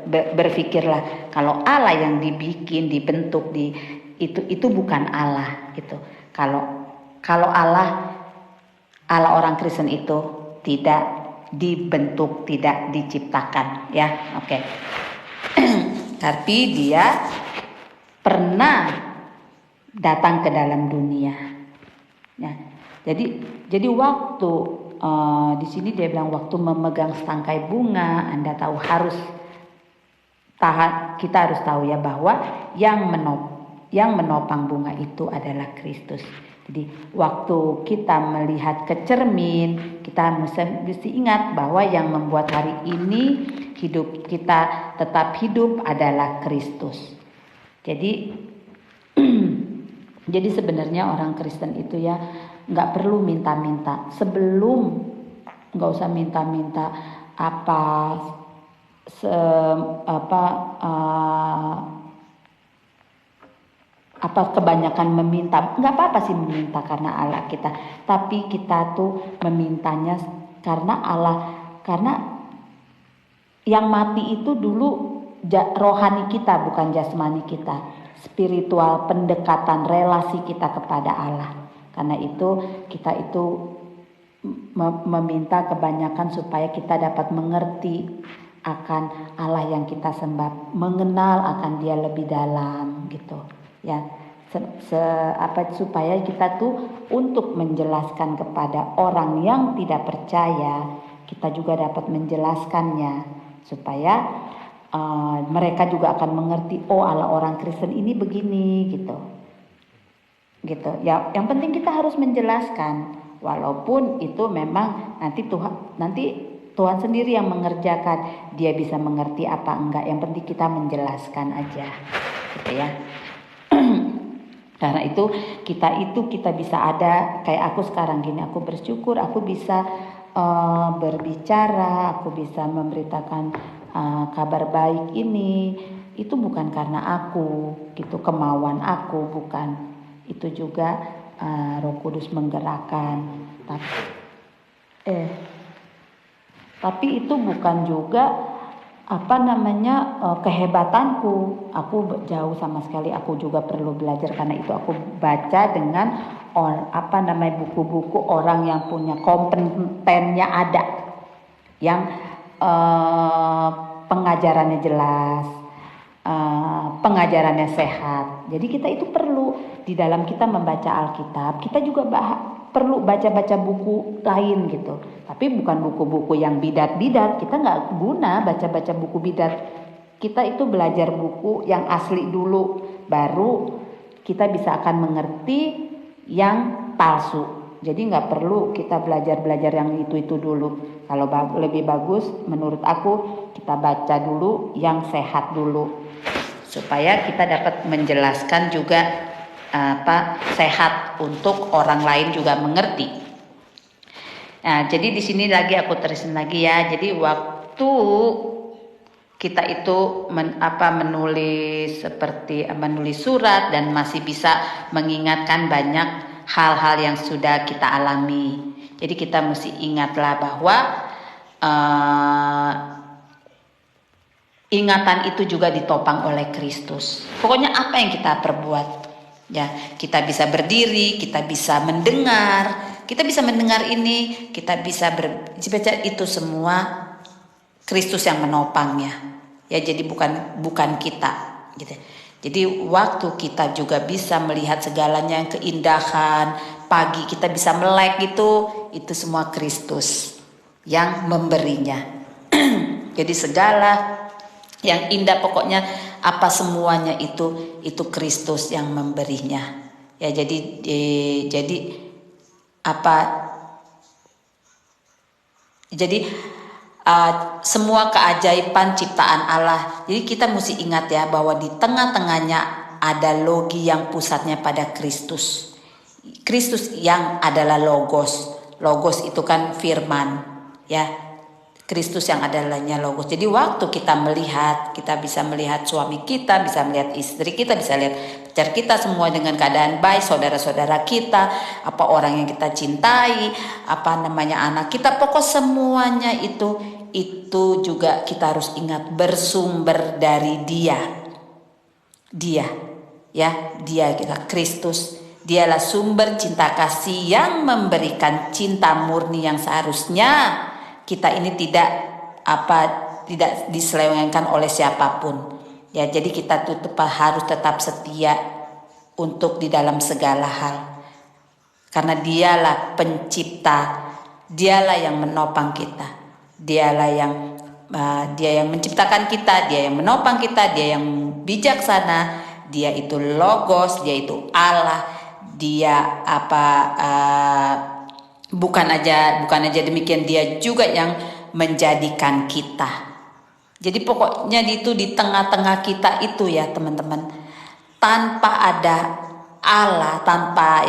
berpikirlah, kalau Allah yang dibikin, dibentuk, itu bukan Allah gitu. Kalau Allah orang Kristen itu tidak dibentuk, tidak diciptakan, ya. Oke. Tapi dia pernah datang ke dalam dunia. Ya. Jadi waktu di sini dia bilang waktu memegang setangkai bunga, Anda tahu kita harus tahu ya bahwa yang menopang bunga itu adalah Kristus. Jadi waktu kita melihat ke cermin, kita mesti ingat bahwa yang membuat hari ini hidup kita tetap hidup adalah Kristus. Jadi jadi sebenarnya orang Kristen itu ya nggak perlu minta-minta. Nggak usah minta-minta kebanyakan meminta. Nggak apa-apa sih meminta karena Allah kita, tapi kita tuh memintanya karena Allah, karena yang mati itu dulu rohani kita, bukan jasmani kita, spiritual, pendekatan relasi kita kepada Allah. Karena itu kita itu meminta kebanyakan supaya kita dapat mengerti akan Allah yang kita sembah, mengenal akan Dia lebih dalam gitu ya. Supaya kita tuh untuk menjelaskan kepada orang yang tidak percaya, kita juga dapat menjelaskannya supaya mereka juga akan mengerti, oh Allah orang Kristen ini begini gitu ya. Yang penting kita harus menjelaskan, walaupun itu memang nanti Tuhan sendiri yang mengerjakan, Dia bisa mengerti apa enggak, yang penting kita menjelaskan aja gitu ya. Karena kita bisa ada kayak aku sekarang gini, aku bersyukur aku bisa berbicara, aku bisa memberitakan kabar baik ini. Itu bukan karena aku, gitu, kemauan aku, bukan. Itu juga Roh Kudus menggerakkan. Tapi itu bukan juga kehebatanku. Aku jauh sama sekali. Aku juga perlu belajar, karena itu aku baca dengan buku-buku orang yang punya kompetennya ada, yang pengajarannya jelas, pengajarannya sehat. Jadi kita itu perlu, di dalam kita membaca Alkitab, kita juga perlu baca-baca buku lain gitu. Tapi bukan buku-buku yang bidat-bidat. Kita nggak guna baca-baca buku bidat. Kita itu belajar buku yang asli dulu, baru kita bisa akan mengerti yang palsu. Jadi nggak perlu kita belajar yang itu dulu. Kalau lebih bagus menurut aku, kita baca dulu yang sehat dulu, supaya kita dapat menjelaskan juga sehat untuk orang lain juga mengerti. Nah, jadi di sini lagi aku terusin lagi ya. Jadi waktu kita itu menulis surat dan masih bisa mengingatkan banyak hal-hal yang sudah kita alami. Jadi kita mesti ingatlah bahwa ingatan itu juga ditopang oleh Kristus. Pokoknya apa yang kita perbuat, ya, kita bisa berdiri, kita bisa mendengar ini, kita bisa baca, itu semua Kristus yang menopangnya. Ya, jadi bukan kita, gitu. Jadi waktu kita juga bisa melihat segalanya yang keindahan, pagi kita bisa melek itu semua Kristus yang memberinya. Jadi segala yang indah, pokoknya apa semuanya itu Kristus yang memberinya. Ya, semua keajaiban ciptaan Allah. Jadi kita mesti ingat ya, bahwa di tengah-tengahnya ada logi yang pusatnya pada Kristus. Kristus yang adalah logos. Logos itu kan firman, ya. Kristus yang adalahnya logos. Jadi waktu kita melihat, kita bisa melihat suami kita, bisa melihat istri kita, bisa lihat pacar kita, semua dengan keadaan baik, saudara-saudara kita, orang yang kita cintai, anak kita, pokok semuanya itu juga kita harus ingat bersumber dari Dia, kita Kristus. Dialah sumber cinta kasih yang memberikan cinta murni yang seharusnya kita ini tidak diselewengkan oleh siapapun. Ya, jadi kita harus tetap setia untuk di dalam segala hal. Karena Dialah pencipta, Dialah yang menopang kita. Dia yang menciptakan kita, Dia yang menopang kita, Dia yang bijaksana, Dia itu logos, Dia itu Allah. Dia bukan aja demikian, Dia juga yang menjadikan kita. Jadi pokoknya itu di tengah-tengah kita itu ya teman-teman, tanpa ada Allah, tanpa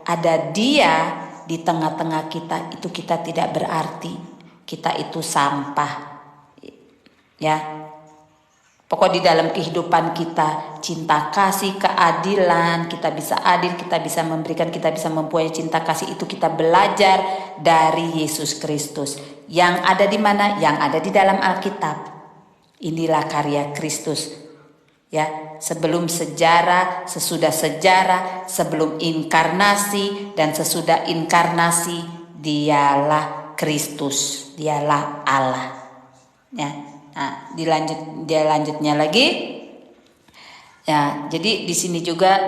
ada Dia di tengah-tengah kita, itu kita tidak berarti. Kita itu sampah, ya. Pokok di dalam kehidupan kita, cinta kasih, keadilan, kita bisa adil, kita bisa memberikan, kita bisa mempunyai cinta kasih, itu kita belajar dari Yesus Kristus. Yang ada di mana? Yang ada di dalam Alkitab. Inilah karya Kristus. Ya, sebelum sejarah, sesudah sejarah, sebelum inkarnasi dan sesudah inkarnasi, Dialah Kristus, Dialah Allah. Ya. Nah, lanjutnya lagi. Ya, jadi di sini juga,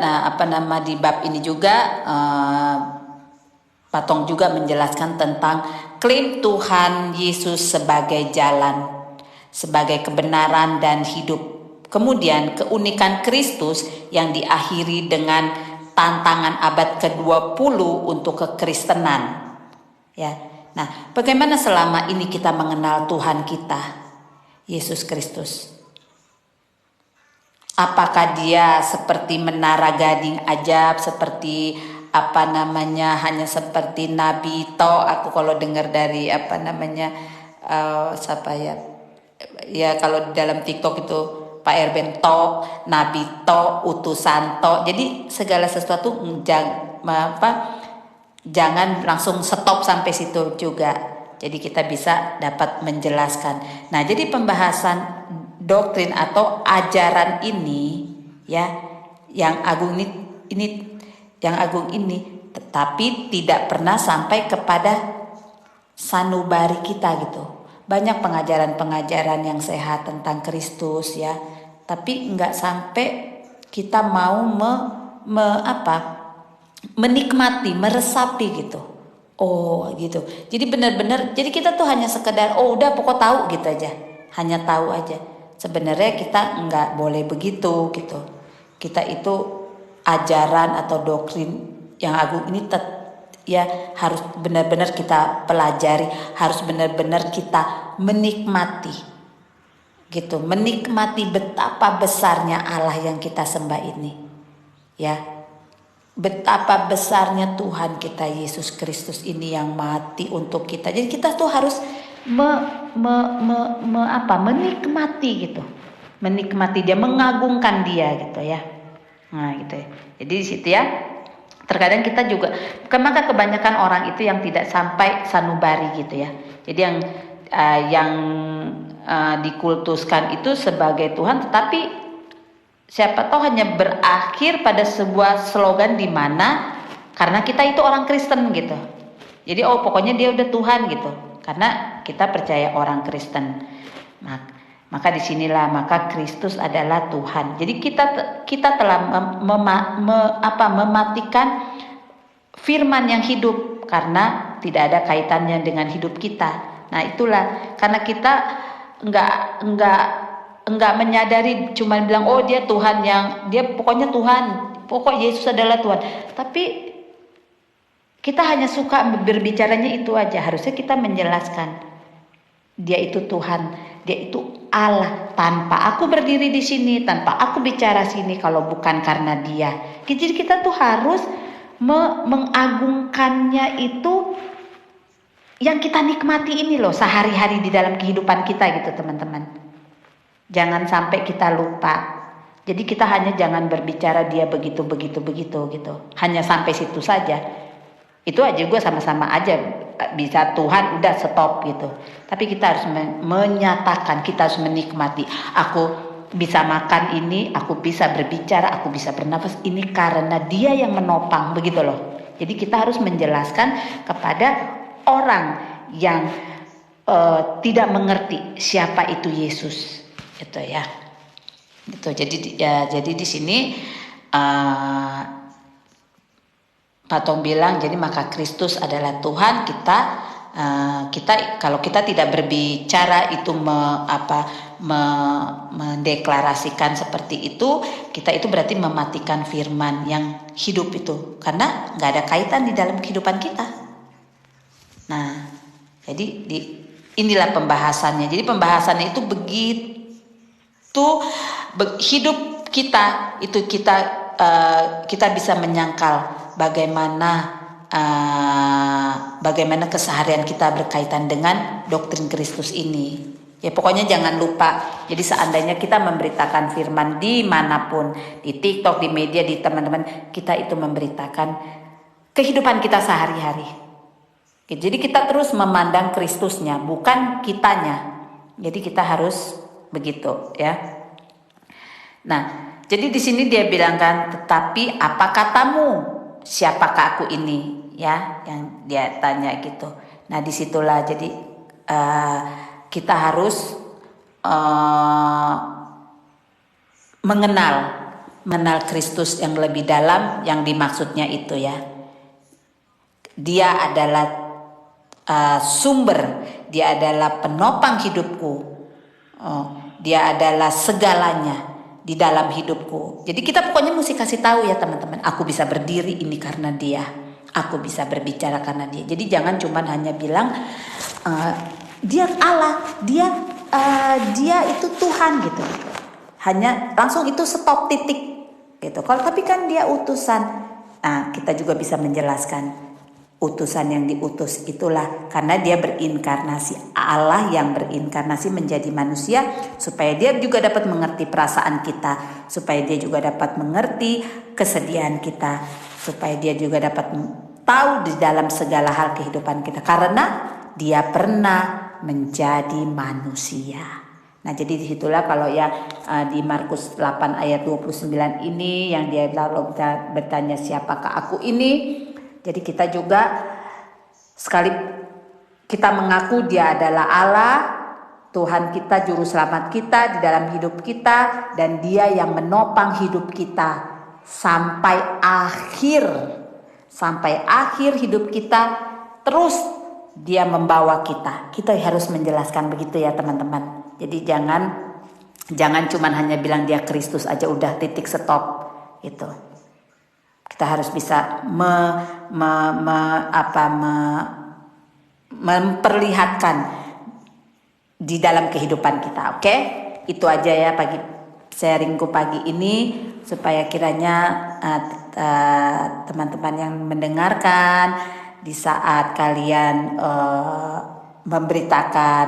di bab ini juga Patong juga menjelaskan tentang klaim Tuhan Yesus sebagai jalan, sebagai kebenaran dan hidup. Kemudian keunikan Kristus yang diakhiri dengan tantangan abad ke-20 untuk kekristenan. Ya. Nah, bagaimana selama ini kita mengenal Tuhan kita, Yesus Kristus? Apakah dia seperti menara gading ajaib, seperti hanya seperti Nabi To. Aku kalau dengar dari siapa ya kalau di dalam TikTok itu Pak Erben To, Nabi To, utusan To. Jadi segala sesuatu jangan langsung stop sampai situ juga. Jadi kita bisa dapat menjelaskan. Nah, jadi pembahasan doktrin atau ajaran ini ya, yang agung ini tetapi tidak pernah sampai kepada sanubari kita gitu. Banyak pengajaran-pengajaran yang sehat tentang Kristus ya, tapi nggak sampai kita mau menikmati, meresapi gitu. Oh gitu. Jadi benar-benar, jadi kita tuh hanya sekedar udah pokok tahu gitu aja, hanya tahu aja. Sebenarnya kita nggak boleh begitu gitu. Kita itu ajaran atau doktrin yang agung ini harus benar-benar kita pelajari, harus benar-benar kita menikmati gitu, menikmati betapa besarnya Allah yang kita sembah ini ya, betapa besarnya Tuhan kita Yesus Kristus ini yang mati untuk kita. Jadi kita tuh harus menikmati gitu, menikmati dia, mengagungkan dia gitu ya. Nah gitu ya. Jadi di situ ya, terkadang kita juga, maka kebanyakan orang itu yang tidak sampai sanubari gitu ya. Jadi yang dikultuskan itu sebagai Tuhan, tetapi siapa tahu hanya berakhir pada sebuah slogan di mana karena kita itu orang Kristen gitu. Jadi pokoknya dia udah Tuhan gitu. Karena kita percaya orang Kristen. Maka disinilah maka Kristus adalah Tuhan. Jadi kita telah mematikan firman yang hidup karena tidak ada kaitannya dengan hidup kita. Nah itulah karena kita enggak menyadari, cuma bilang dia Tuhan, dia pokoknya Tuhan, pokok Yesus adalah Tuhan. Tapi kita hanya suka berbicaranya itu aja. Harusnya kita menjelaskan dia itu Tuhan, dia itu Allah. Tanpa aku berdiri di sini, tanpa aku bicara sini kalau bukan karena dia. Jadi kita tuh harus mengagungkannya itu yang kita nikmati ini loh sehari-hari di dalam kehidupan kita gitu teman-teman. Jangan sampai kita lupa. Jadi kita hanya jangan berbicara dia begitu gitu. Hanya sampai situ saja. Itu aja gue sama-sama aja bisa Tuhan udah stop gitu. Tapi kita harus menyatakan, kita harus menikmati. Aku bisa makan ini, aku bisa berbicara, aku bisa bernafas ini karena dia yang menopang begitu loh. Jadi kita harus menjelaskan kepada orang yang tidak mengerti siapa itu Yesus. Itu ya. Itu jadi di sini Pak Tong bilang jadi maka Kristus adalah Tuhan. Kita kalau kita tidak berbicara itu mendeklarasikan seperti itu, kita itu berarti mematikan firman yang hidup itu karena nggak ada kaitan di dalam kehidupan kita. Nah jadi inilah pembahasannya. Jadi pembahasannya itu begitu hidup kita itu kita bisa menyangkal bagaimana keseharian kita berkaitan dengan doktrin Kristus ini. Ya pokoknya jangan lupa. Jadi seandainya kita memberitakan firman dimanapun, di TikTok, di media, di teman-teman, kita itu memberitakan kehidupan kita sehari-hari. Jadi kita terus memandang Kristusnya, bukan kitanya. Jadi kita harus begitu ya. Nah, jadi di sini dia bilangkan, tetapi apa katamu? Siapakah aku ini? Ya, yang dia tanya gitu. Nah, disitulah jadi kita harus mengenal Kristus yang lebih dalam, yang dimaksudnya itu ya. Dia adalah sumber, dia adalah penopang hidupku, dia adalah segalanya di dalam hidupku. Jadi kita pokoknya mesti kasih tahu ya teman-teman, aku bisa berdiri ini karena dia, aku bisa berbicara karena dia. Jadi jangan cuma hanya bilang dia Allah, dia itu Tuhan gitu. hanya langsung itu stop titik gitu. Kalau tapi kan dia utusan. Nah, kita juga bisa menjelaskan utusan yang diutus itulah karena dia berinkarnasi, Allah yang berinkarnasi menjadi manusia supaya dia juga dapat mengerti perasaan kita, supaya dia juga dapat mengerti kesedihan kita, supaya dia juga dapat tahu di dalam segala hal kehidupan kita karena dia pernah menjadi manusia. Nah, jadi disitulah kalau ya di Markus 8 ayat 29 ini yang dia lalu bertanya siapakah aku ini. Jadi kita juga sekali kita mengaku dia adalah Allah, Tuhan kita, juru selamat kita di dalam hidup kita, dan dia yang menopang hidup kita sampai akhir hidup kita, terus dia membawa kita. Kita harus menjelaskan begitu ya teman-teman. Jadi jangan cuman hanya bilang dia Kristus aja udah titik stop gitu. Kita harus bisa memperlihatkan di dalam kehidupan kita. Oke? Itu aja ya sharingku pagi ini supaya kiranya teman-teman yang mendengarkan di saat kalian memberitakan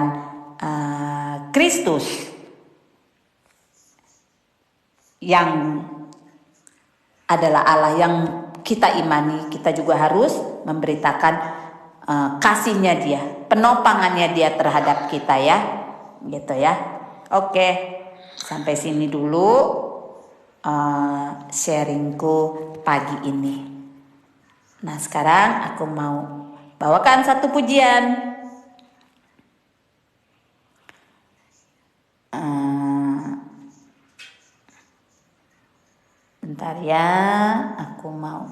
Kristus yang adalah Allah yang kita imani, kita juga harus memberitakan kasihnya dia, penopangannya dia terhadap kita ya, gitu ya. Oke, sampai sini dulu sharingku pagi ini. Nah sekarang aku mau bawakan satu pujian. Bentar ya, aku mau.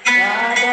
Ada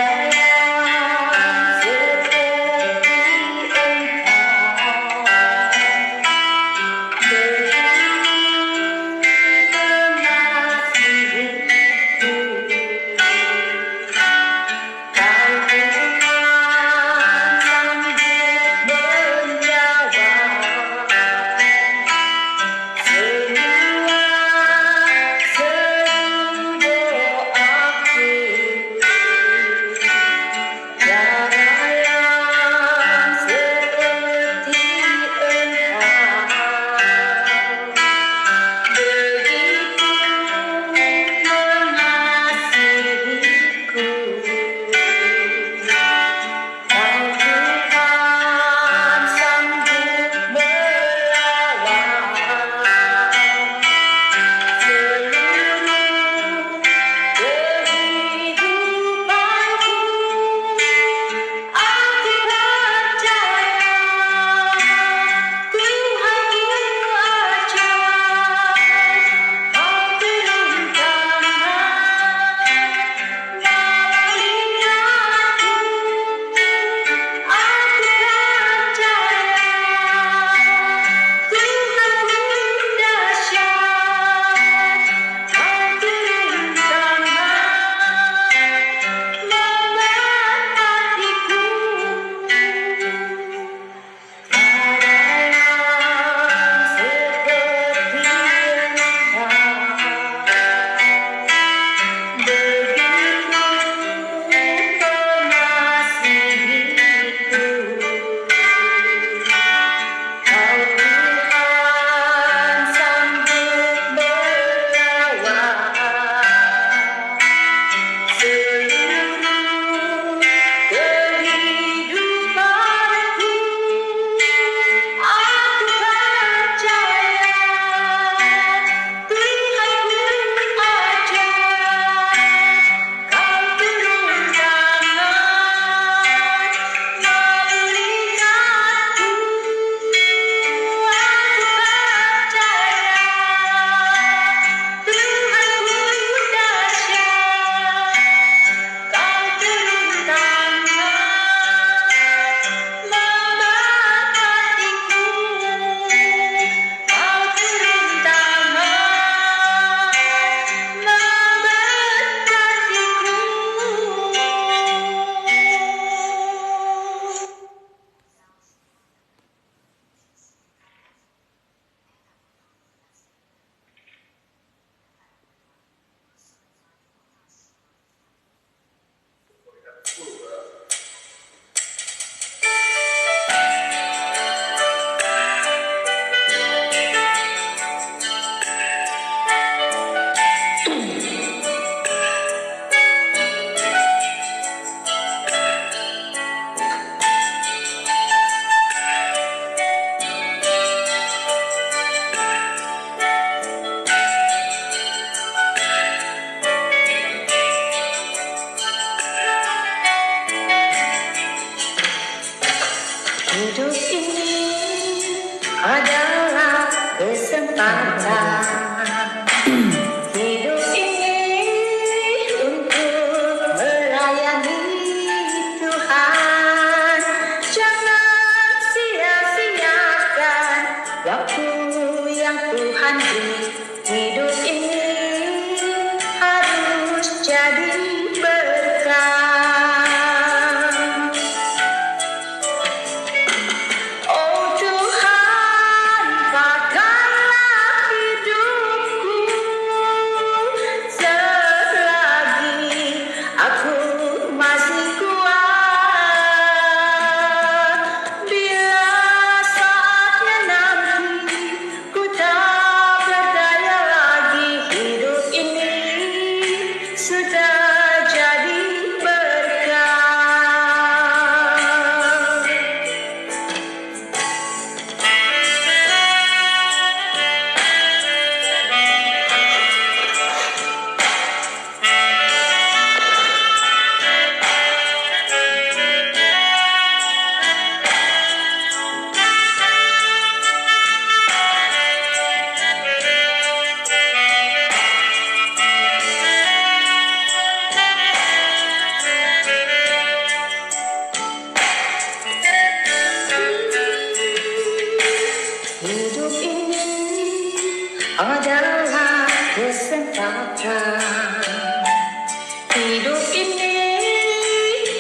Hidup ini adalah kesempatan. Hidup ini untuk melayani Tuhan. Jangan sia-siakan waktu yang Tuhan beri. Hidup ini harus jadi berkah. Oh Tuhan, pakailah hidupku selagi aku masih kuat. Bila saatnya nanti ku tak berdaya lagi, hidup ini sudah jadi berkah. Hidup ini adalah kesempatan. Hidup ini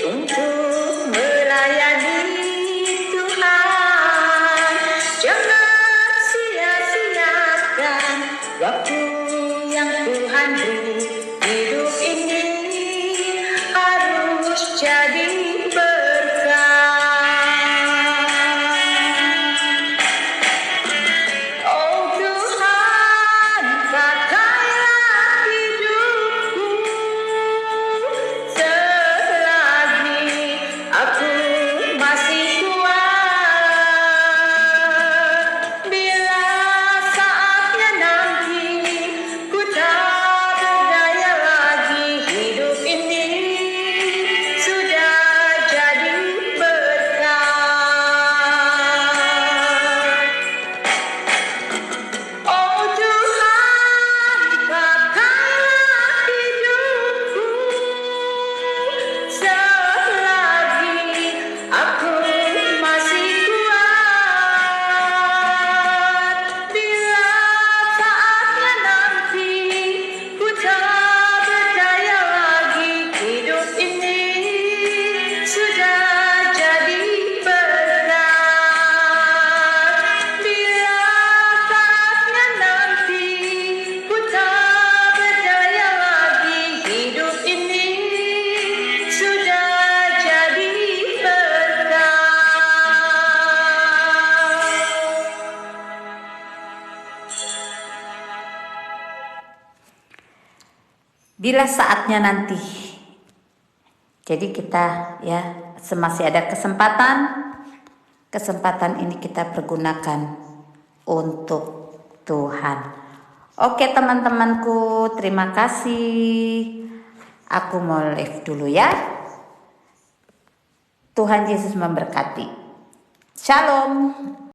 untuk melayani Tuhan. Jangan sia-siakan waktu yang Tuhan beri. Hidup ini harus jadi berkah. Oh Tuhan, pakailah hidupku selagi aku masih kuat. Bila saatnya nanti ku tak berdaya lagi, hidup ini sudah jadi berkah. Oh Tuhan, pakailah hidupku selagi aku masih kuat. Bila saatnya nanti ku tak berdaya lagi, hidup ini sudah jadi berkah. Bila saatnya nanti ku tak berdaya lagi, hidup ini sudah jadi berkah. Bila saatnya nanti. Jadi kita ya masih ada kesempatan ini kita pergunakan untuk Tuhan. Oke teman-temanku, terima kasih. Aku mau live dulu ya. Tuhan Yesus memberkati. Shalom.